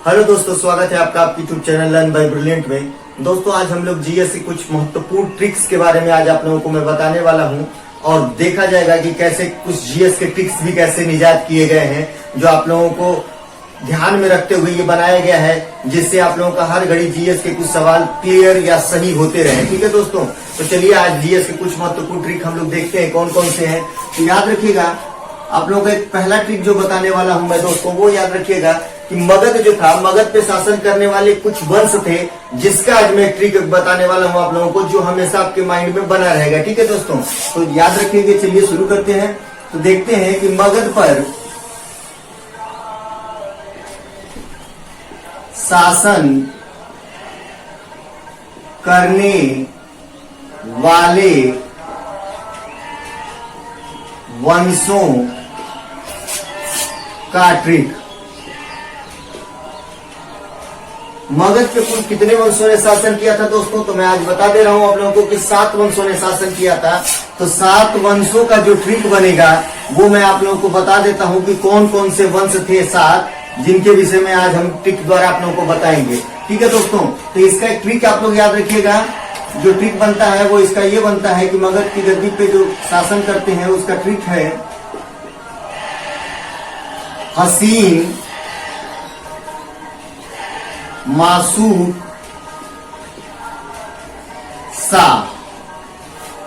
Hello दोस्तों, स्वागत है आपका आपकी YouTube channel learn by brilliant में। दोस्तों आज हम लोग जीएस की कुछ महत्वपूर्ण ट्रिक्स के बारे में आज आप लोगों को मैं बताने वाला हूं और देखा जाएगा कि कैसे कुछ जीएस के ट्रिक्स भी कैसे निजात किए गए हैं जो आप लोगों को ध्यान में रखते हुए ये बनाया गया है जिससे आप लोगों का हर घड़ी जीएस के कुछ सवाल क्लियर या सही होते रहे। ठीक है दोस्तों, तो चलिए आज जीएस के कुछ महत्वपूर्ण ट्रिक हम लोग देखते हैं कौन कौन से हैं। तो याद रखिएगा, आप लोगों को एक पहला ट्रिक जो बताने वाला हूं मैं दोस्तों, वो याद रखिएगा कि मगध जो था, मगध पे शासन करने वाले कुछ वंश थे जिसका आज मैं ट्रिक बताने वाला हूं आप लोगों को, जो हमेशा आपके माइंड में बना रहेगा। ठीक है दोस्तों, तो याद रखिएगा। चलिए शुरू करते हैं। तो देखते हैं कि मगध पर शासन करने वाले वंशों का ट्रिक। मगध पे कुल कितने वंशों ने शासन किया था दोस्तों? तो मैं आज बता दे रहा हूं आप लोगों को कि 7 वंशों ने शासन किया था। तो 7 वंशों का जो ट्रिक बनेगा वो मैं आप लोगों को बता देता हूं कि कौन कौन से वंश थे 7, जिनके विषय में आज हम ट्रिक द्वारा आप लोगों को बताएंगे। ठीक है दोस्तों, तो इसका एक ट्रिक आप लोग याद रखिएगा। जो ट्रिक बनता है वो इसका ये बनता है कि मगध की गद्दी पे जो शासन करते हैं उसका ट्रिक है हसीन मासूक सा।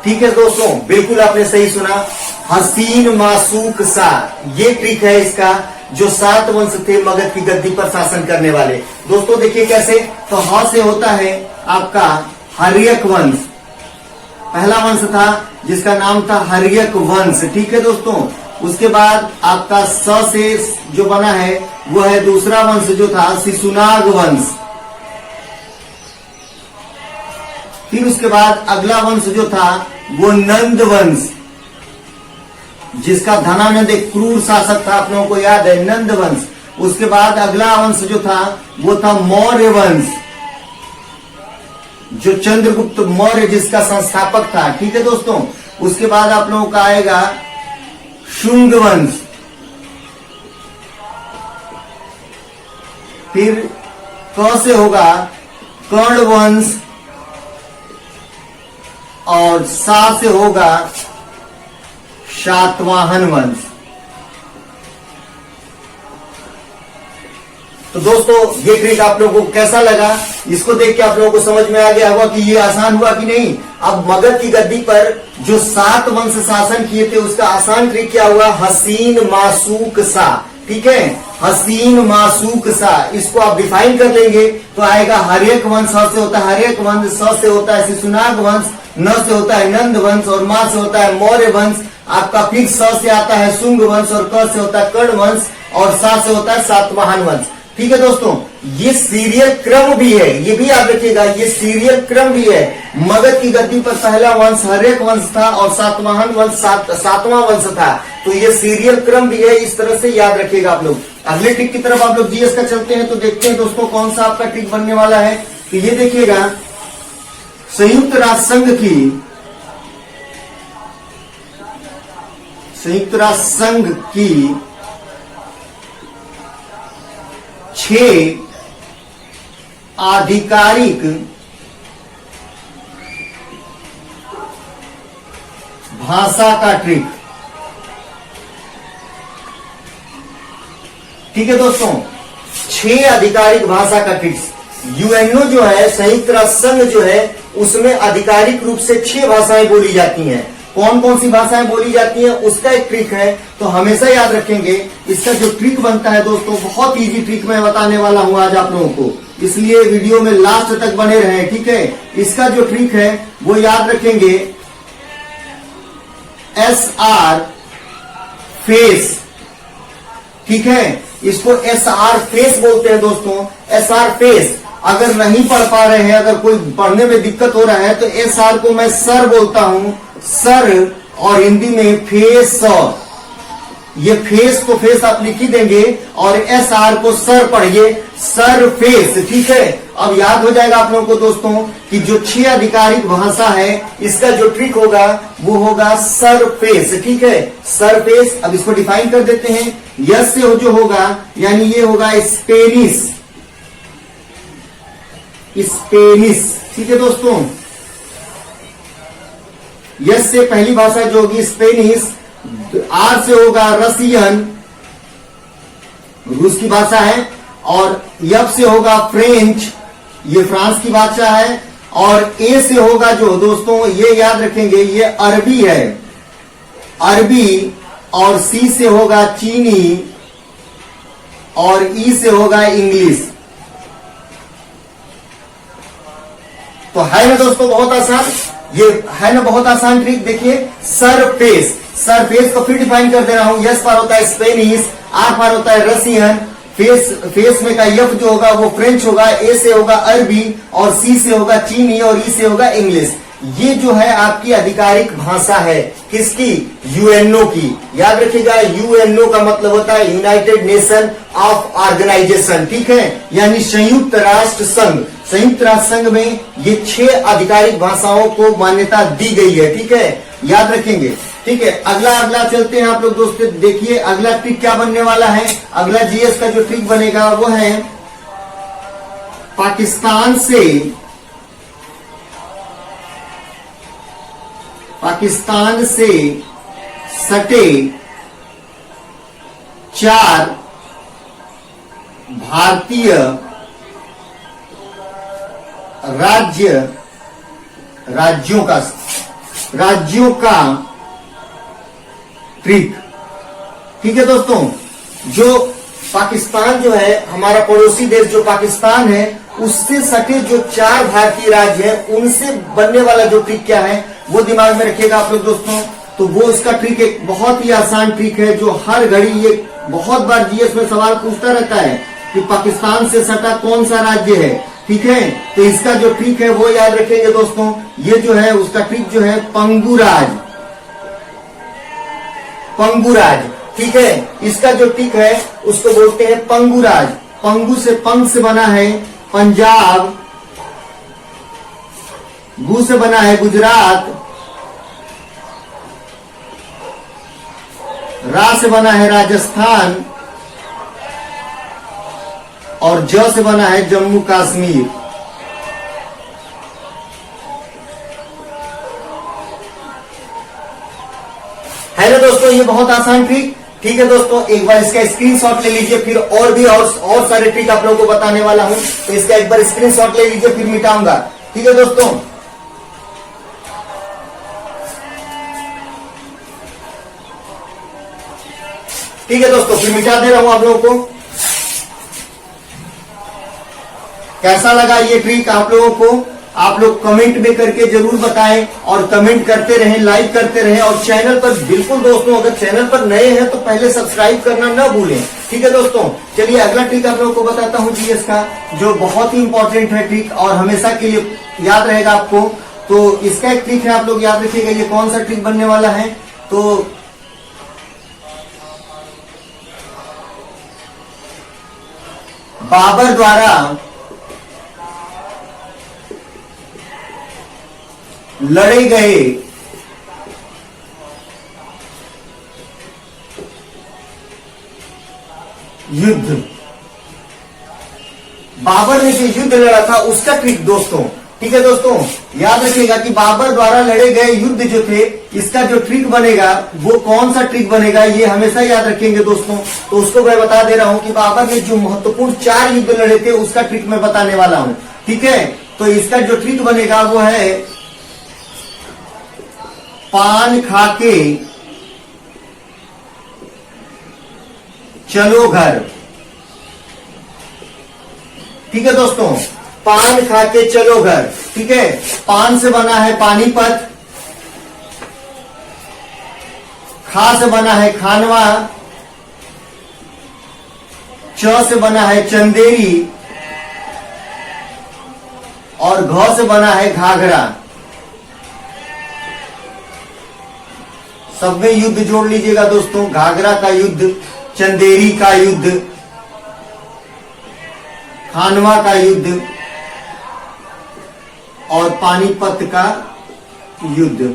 ठीक है दोस्तों, बिल्कुल आपने सही सुना, हसीन मासूक सा। ये ट्रिक है इसका, जो 7 वंश थे मगध की गद्दी पर शासन करने वाले। दोस्तों देखिए कैसे। तो ह से होता है आपका हर्यक वंश। पहला वंश था जिसका नाम था हर्यक वंश। ठीक है दोस्तों, उसके बाद आपका स से जो बना है वो है दूसरा वंश जो था शिशुनाग वंश। फिर उसके बाद अगला वंश जो था वो नंद वंश, जिसका धनानंद एक क्रूर शासक था, आप लोगों को याद है, नंद वंश। उसके बाद अगला वंश जो था वो था मौर्य वंश, जो चंद्रगुप्त मौर्य जिसका संस्थापक था। ठीक है दोस्तों, उसके बाद आप लोगों का आएगा शुंग वंश। फिर क से होगा कर्ण वंश और सा से होगा शातवाहन वंश। तो दोस्तों ये ट्रिक आप लोगों को कैसा लगा? इसको देख के आप लोगों को समझ में आ गया होगा कि ये आसान हुआ कि नहीं। अब मगध की गद्दी पर जो 7 वंश शासन किए थे उसका आसान ट्रिक क्या हुआ? हसीन मासूक सा। ठीक है, हसीन मासूक सा। इसको आप डिफाइन कर लेंगे तो आएगा हर्यक वंश। ह से होता है हर्यक वंश, स से होता है शिशुनाग वंश, न से होता है नंद वंश और मा से होता है मौर्य वंश। आपका फिर स से आता है शुंग वंश और क से होता है कर्ण वंश और सा से होता है सातवाहन वंश। ठीक है दोस्तों, ये सीरियल क्रम भी है, ये भी याद रखिएगा, ये सीरियल क्रम भी है। मगध की गद्दी पर पहला वंश हर्यक वंश था और सातवाहन वंश सातवां वंश था। तो ये सीरियल क्रम भी है, इस तरह से याद रखिएगा आप लोग। अगले ट्रिक की तरफ आप लोग जीएस का चलते हैं। तो देखते हैं दोस्तों कौन सा आपका ट्रिक बनने वाला है। तो ये देखिएगा, संयुक्त राष्ट्र संघ की 6 आधिकारिक भाषा का ट्रिक। ठीक है दोस्तों, 6 आधिकारिक भाषा का ट्रिक। यूएनओ जो है, संयुक्त राष्ट्र संघ जो है, उसमें आधिकारिक रूप से 6 भाषाएं बोली जाती हैं। कौन कौन सी भाषाएं बोली जाती हैं उसका एक ट्रिक है, तो हमेशा याद रखेंगे। इसका जो ट्रिक बनता है दोस्तों, बहुत इजी ट्रिक मैं बताने वाला हूं आज आप लोगों को, इसलिए वीडियो में लास्ट तक बने रहें। ठीक है, इसका जो ट्रिक है वो याद रखेंगे SR फेस। ठीक है, इसको SR फेस बोलते हैं दोस्तों, SR फेस। अगर नहीं पढ़ पा रहे हैं, अगर कोई पढ़ने में दिक्कत हो रहा है तो SR को मैं सर बोलता हूं, सर, और हिंदी में फेस। ये फेस को फेस आप लिख ही देंगे और SR को सर पढ़िए, सर फेस। ठीक है, अब याद हो जाएगा आप लोगों को दोस्तों कि जो 6 आधिकारिक भाषा है इसका जो ट्रिक होगा वो होगा सरफेस। ठीक है, सरफेस। अब इसको डिफाइन कर देते हैं। यस से जो होगा यानी ये होगा स्पेनिश। स्पेनिश। ठीक है दोस्तों, यस से पहली भाषा जो होगी स्पेनिश, आर से होगा रसियन, रूस की भाषा है, और यफ से होगा फ्रेंच, ये फ्रांस की भाषा है, और ए से होगा जो दोस्तों ये याद रखेंगे ये अरबी है, अरबी, और सी से होगा चीनी, और ई से होगा इंग्लिश। तो है ना दोस्तों बहुत आसान, ये है ना बहुत आसान ट्रिक। देखिए सरफेस, सरफेस को फिर डिफाइन कर दे रहा हूं। यस पर होता है स्पेनिश, आर पर होता है रसियन, फेस में का यफ जो होगा वो फ्रेंच होगा, ए से होगा अरबी, और सी से होगा चीनी, और ई से होगा इंग्लिश। ये जो है आपकी आधिकारिक भाषा है, किसकी? यूएनओ की। याद रखिएगा यूएनओ का मतलब होता है यूनाइटेड नेशन ऑफ ऑर्गेनाइजेशन, ठीक है, यानी संयुक्त राष्ट्र संघ। संयुक्त राष्ट्र संघ में ये 6 आधिकारिक भाषाओं को मान्यता दी गई है, ठीक है, याद रखेंगे। ठीक है, अगला चलते हैं आप लोग दोस्तों। देखिए अगला ट्रिक क्या बनने वाला है। अगला जीएस का जो ट्रिक बनेगा वो है पाकिस्तान से सटे 4 भारतीय राज्यों का ट्रिक। ठीक है दोस्तों, जो पाकिस्तान जो है हमारा पड़ोसी देश जो पाकिस्तान है, उससे सटे जो 4 भारतीय राज्य हैं, उनसे बनने वाला जो ट्रिक क्या है वो दिमाग में रखिएगा आप लोग दोस्तों। तो वो इसका ट्रिक एक बहुत ही आसान ट्रिक है, जो हर घड़ी ये बहुत बार जीएस में सवाल पूछता रहता है कि पाकिस्तान से सटा कौन सा राज्य है। ठीक है, तो इसका जो ट्रिक है वो याद रखेंगे दोस्तों। ये जो है उसका ट्रिक जो है पंगुराज, ठीक है, इसका जो ट्रिक है उसको बोलते हैं पंगुराज। पंगु से पंग से बना है पंजाब, गु से बना है गुजरात, रा से बना है राजस्थान, और ज से बना है जम्मू कश्मीर। है ना दोस्तों, ये बहुत आसान ट्रिक। ठीक है दोस्तों, एक बार इसका स्क्रीनशॉट ले लीजिए, फिर और सारे ट्रिक आप लोगों को बताने वाला हूं, तो इसका एक बार स्क्रीनशॉट ले लीजिए, फिर मिटाऊंगा। ठीक है दोस्तों, फिर मिटा दे रहा हूं आप लोगों को। कैसा लगा ये ट्रिक आप लोगों को? आप लोग कमेंट में करके जरूर बताएं, और कमेंट करते रहें, लाइक करते रहें, और चैनल पर बिल्कुल दोस्तों अगर चैनल पर नए हैं तो पहले सब्सक्राइब करना ना भूलें। ठीक है दोस्तों, चलिए अगला ट्रिक आप लोगों को बताता हूं जीएस का, जो बहुत ही इंपॉर्टेंट है ट्रिक और हमेशा के लिए याद रहेगा आपको। तो इसका एक ट्रिक है, आप लोग याद रखिएगा ये कौन सा ट्रिक बनने वाला है। तो बाबर द्वारा लड़े गए युद्ध, बाबर ने जो युद्ध लड़ा था उसका ट्रिक दोस्तों। ठीक है दोस्तों, याद रखिएगा कि बाबर द्वारा लड़े गए युद्ध जो थे, इसका जो ट्रिक बनेगा वो कौन सा ट्रिक बनेगा, ये हमेशा याद रखेंगे दोस्तों। तो उसको मैं बता दे रहा हूं कि बाबर ने जो महत्वपूर्ण 4 युद्ध लड़े थे उसका ट्रिक मैं बताने वाला हूं। ठीक है, तो इसका जो ट्रिक बनेगा वो है पान खाके चलो घर। ठीक है दोस्तों, पान खाके चलो घर। ठीक है, पान से बना है पानीपत, खा से बना है खानवा, च से बना है चंदेरी, और घ से बना है घाघरा। सब में युद्ध जोड़ लीजिएगा दोस्तों, घाघरा का युद्ध, चंदेरी का युद्ध, खानवा का युद्ध, और पानीपत का युद्ध।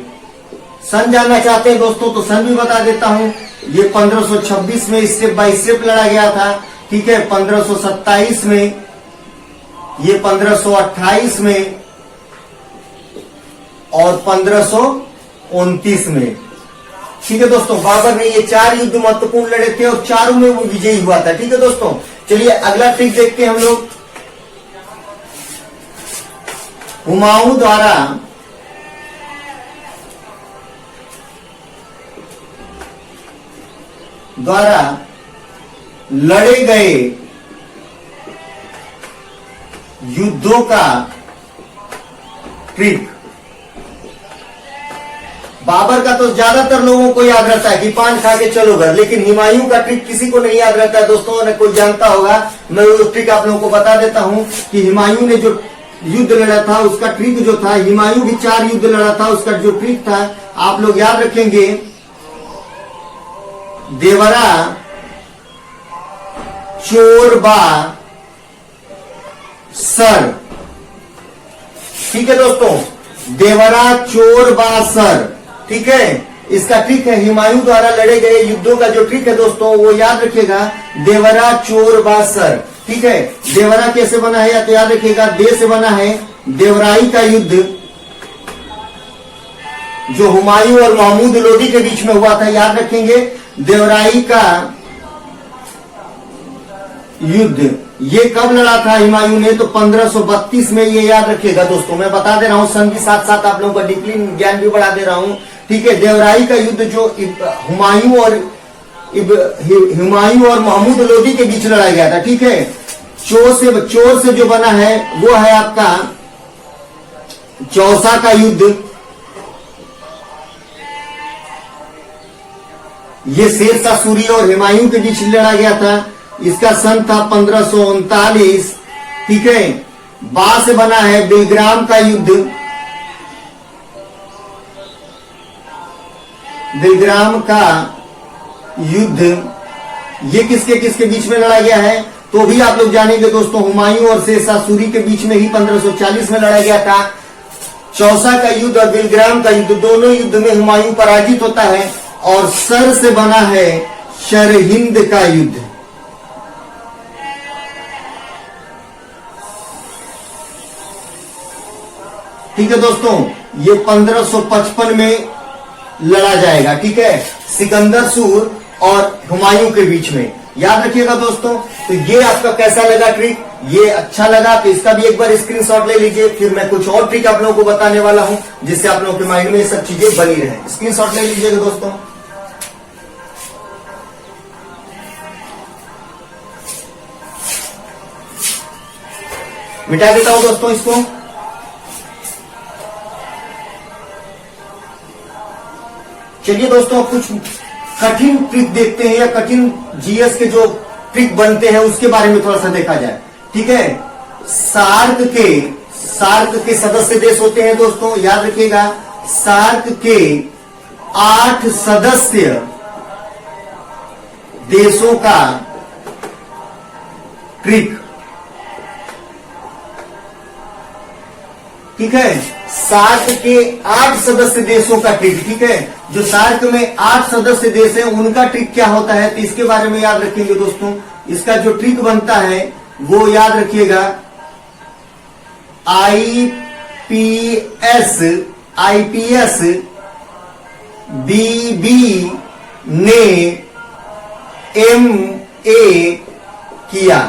सन जानना चाहते हैं दोस्तों तो सन भी बता देता हूं। ये 1526 में स्टेप बाय स्टेप लड़ा गया था। ठीक है, 1527 में ये 1528 में और 1529 में। ठीक है दोस्तों, बाबर ने ये 4 युद्ध महत्वपूर्ण लड़े थे और चारों में वो विजयी हुआ था। ठीक है दोस्तों, चलिए अगला ट्रिक देखते हैं हम लोग। हुमायूं द्वारा लड़े गए युद्धों का ट्रिक। बाबर का तो ज्यादातर लोगों को याद रहता है कि पान खा के चलो घर, लेकिन हुमायूं का ट्रिक किसी को नहीं याद रहता है दोस्तों, न कोई जानता होगा। मैं वो ट्रिक आप लोगों को बता देता हूं कि हुमायूं ने जो युद्ध लड़ा था उसका ट्रिक जो था, हुमायूं भी 4 युद्ध लड़ा था, उसका जो ट्रिक था आप लोग याद रखेंगे, देवरा चोरबा सर। ठीक है दोस्तों, देवरा चोरबा सर। ठीक है, इसका ट्रिक है हुमायूं द्वारा लड़े गए युद्धों का जो ट्रिक है दोस्तों वो याद रखिएगा, देवरा चोरबा सर। ठीक है, देवरा कैसे बना है या तो याद रखिएगा, दे से बना है, देवराई का युद्ध जो हुमायूं और महमूद लोदी के बीच में हुआ था, याद रखेंगे देवराई का युद्ध। ये कब लड़ा था हुमायूं ने, तो 1532 में। ये याद रखिएगा दोस्तों, मैं बता दे रहा हूं, सन के साथ साथ आप लोगों का डिसिप्लिन ज्ञान भी बढ़ा दे रहा हूं। ठीक है, देवराई का युद्ध जो हुमायूं और महमूद लोदी के बीच लड़ा गया था। ठीक है, चोर से जो बना है वो है आपका चौसा का युद्ध। ये शेरशाह सूरी और हुमायूं के बीच लड़ा गया था, इसका सन था 1539। ठीक है, बा से बना है बिलग्राम का युद्ध। बिलग्राम का युद्ध ये किसके किसके बीच में लड़ा गया है, तो भी आप लोग जानेंगे दोस्तों, हुमायूं और शेरशाह सूरी के बीच में ही 1540 में लड़ा गया था। चौसा का युद्ध और बिलग्राम का युद्ध, दोनों युद्ध में हुमायूं पराजित होता है। और सर से बना है सरहिंद का युद्ध। ठीक है दोस्तों, ये 1555 में लड़ा जाएगा। ठीक है, सिकंदर सूर और हुमायूं के बीच में, याद रखिएगा दोस्तों। तो ये आपका कैसा लगा ट्रिक, ये अच्छा लगा तो इसका भी एक बार स्क्रीनशॉट ले लीजिए। फिर मैं कुछ और ट्रिक आप लोगों को बताने वाला हूं जिससे आप लोगों के माइंड में ये सब चीजें बनी रहे। स्क्रीनशॉट ले लीजिएगा दोस्तों। मिटा देता हूं दोस्तों इसको। चलिए दोस्तों, कुछ कठिन ट्रिक देखते हैं या कठिन जीएस के जो ट्रिक बनते हैं उसके बारे में थोड़ा सा देखा जाए। ठीक है, सार्क के सदस्य देश होते हैं दोस्तों, याद रखिएगा, सार्क के 8 सदस्य देशों का ट्रिक। ठीक है, सार्क के 8 सदस्य देशों का ट्रिक। ठीक है, जो सार्क में 8 सदस्य देश हैं उनका ट्रिक क्या होता है, तो इसके बारे में याद रखेंगे दोस्तों। इसका जो ट्रिक बनता है वो याद रखिएगा, आईपीएस बीबी ने MA किया।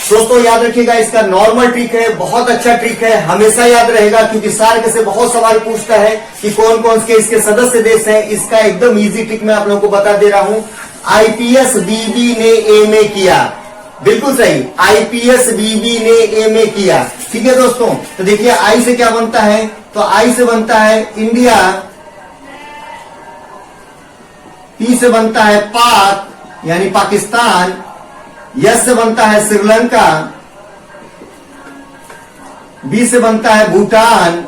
दोस्तों याद रखिएगा, इसका नॉर्मल ट्रिक है, बहुत अच्छा ट्रिक है, हमेशा याद रहेगा, क्योंकि सार्क से बहुत सवाल पूछता है कि कौन कौन से इसके सदस्य देश हैं। इसका एकदम इजी ट्रिक मैं आप लोगों को बता दे रहा हूं। आईपीएस बीबी ने MA किया, बिल्कुल सही, आईपीएस बीबी ने MA किया। ठीक है दोस्तों, तो देखिए आई से क्या बनता है, तो आई से बनता है इंडिया, पी से बनता है पाक यानी पाकिस्तान, यस से बनता है श्रीलंका, बी से बनता है भूटान,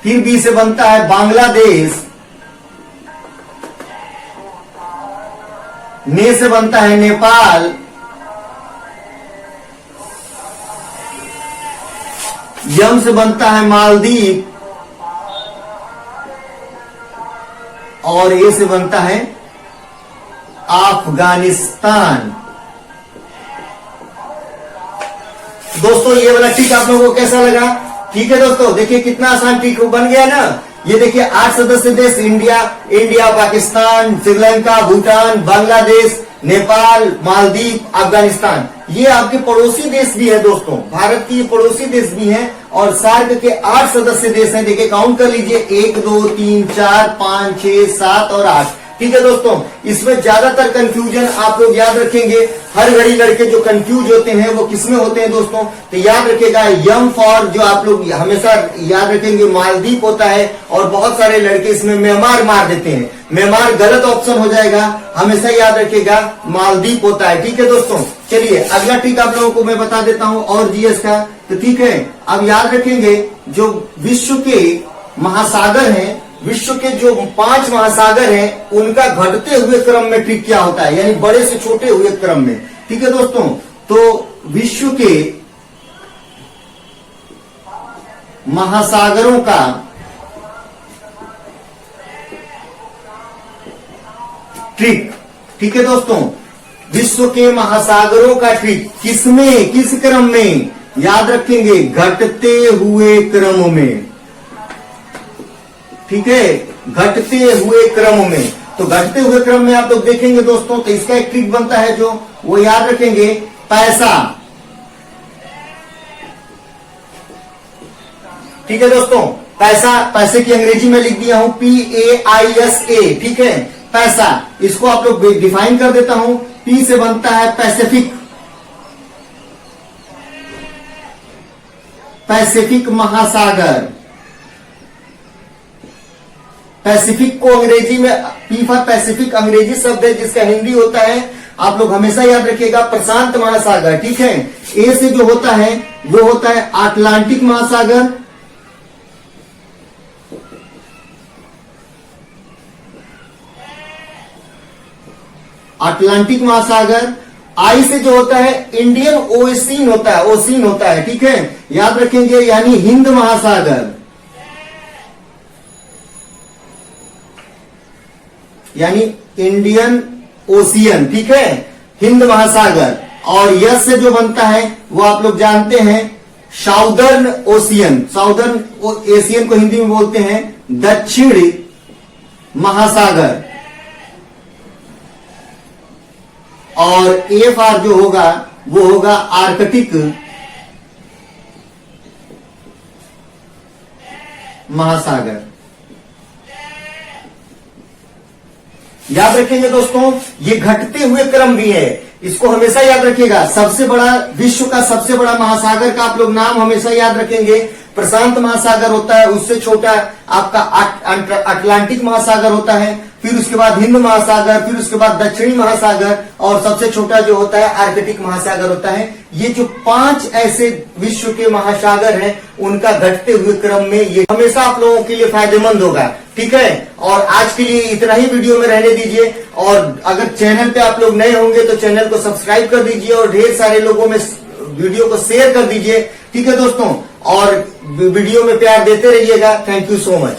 फिर बी से बनता है बांग्लादेश, ने से बनता है नेपाल, यम से बनता है मालदीव और ए से बनता है अफगानिस्तान। दोस्तों ये वाला ट्रिक आप लोगों को कैसा लगा? ठीक है दोस्तों, देखिए कितना आसान ट्रिक बन गया ना। ये देखिए 8 सदस्य देश, इंडिया, पाकिस्तान, श्रीलंका, भूटान, बांग्लादेश, नेपाल, मालदीव, अफगानिस्तान, ये आपके पड़ोसी देश भी है दोस्तों, भारत की पड़ोसी देश भी हैं। और सार्क के 8 सदस्य देश हैं। देखिए काउंट कर लीजिए, 1 2 3 4 5 6 7 और 8। ठीक है दोस्तों, इसमें ज्यादातर कंफ्यूजन आप लोग याद रखेंगे। हर घड़ी लड़के जो कंफ्यूज होते हैं वो किसमें होते हैं दोस्तों? तो याद रखिएगा यम फॉर जो आप लोग हमेशा याद रखेंगे मालदीव होता है, और बहुत सारे लड़के इसमें म्यांमार मार देते हैं। म्यांमार गलत ऑप्शन हो जाएगा, हमेशा याद रखिएगा मालदीव होता है। ठीक है दोस्तों, चलिए अगला ट्रिक आप लोगों को मैं बता देता हूं और जीएस का। तो ठीक है, अब याद रखेंगे जो विश्व के महासागर हैं, विश्व के जो 5 महासागर हैं, उनका घटते हुए क्रम में ट्रिक क्या होता है, यानी बड़े से छोटे हुए क्रम में। ठीक है दोस्तों, तो विश्व के महासागरों का ट्रिक, ठीक है दोस्तों, विश्व के महासागरों का ट्रिक किसमें, किस क्रम में? याद रखेंगे घटते हुए क्रम में। ठीक है, घटते हुए क्रम में। तो घटते हुए क्रम में आप लोग देखेंगे दोस्तों, तो इसका एक ट्रिक बनता है जो वो याद रखेंगे, पैसा। ठीक है दोस्तों, पैसा, पैसे की अंग्रेजी में लिख दिया हूं PAISA। ठीक है, पैसा, इसको आप लोग डिफाइन कर देता हूं। P से बनता है पैसिफिक, पैसिफिक महासागर। पैसिफिक को अंग्रेजी में P फॉर पैसिफिक अंग्रेजी शब्द है, जिसका हिंदी होता है, आप लोग हमेशा याद रखिएगा, प्रशांत महासागर। ठीक है, ए से जो होता है वो होता है अटलांटिक महासागर, अटलांटिक महासागर। आई से जो होता है इंडियन ओशियन होता है, ओशियन होता है। ठीक है, याद रखेंगे, यानी हिंद महासागर, यानी इंडियन ओशियन। ठीक है, हिंद महासागर। और यस से जो बनता है वो आप लोग जानते हैं साउदर्न ओशियन, साउदर्न एशियन को हिंदी में बोलते हैं दक्षिण महासागर। और AFR जो होगा वो होगा आर्कटिक महासागर। याद रखेंगे दोस्तों, ये घटते हुए क्रम भी है, इसको हमेशा याद रखिएगा। सबसे बड़ा, विश्व का सबसे बड़ा महासागर का आप लोग नाम हमेशा याद रखेंगे, प्रशांत महासागर होता है, उससे छोटा आपका अटलांटिक महासागर होता है, फिर उसके बाद हिंद महासागर, फिर उसके बाद दक्षिणी महासागर, और सबसे छोटा जो होता है आर्कटिक महासागर होता है। ये जो 5 ऐसे विश्व के महासागर हैं, उनका घटते हुए क्रम में ये हमेशा आप लोगों के लिए फायदेमंद होगा। ठीक है, और आज के लिए इतना ही वीडियो में रहने दीजिए। और अगर चैनल पे आप लोग नए होंगे तो चैनल को सब्सक्राइब कर दीजिए और ढेर सारे लोगों में वीडियो को शेयर कर दीजिए। ठीक है दोस्तों, और वीडियो में प्यार देते रहिएगा। Thank you so much.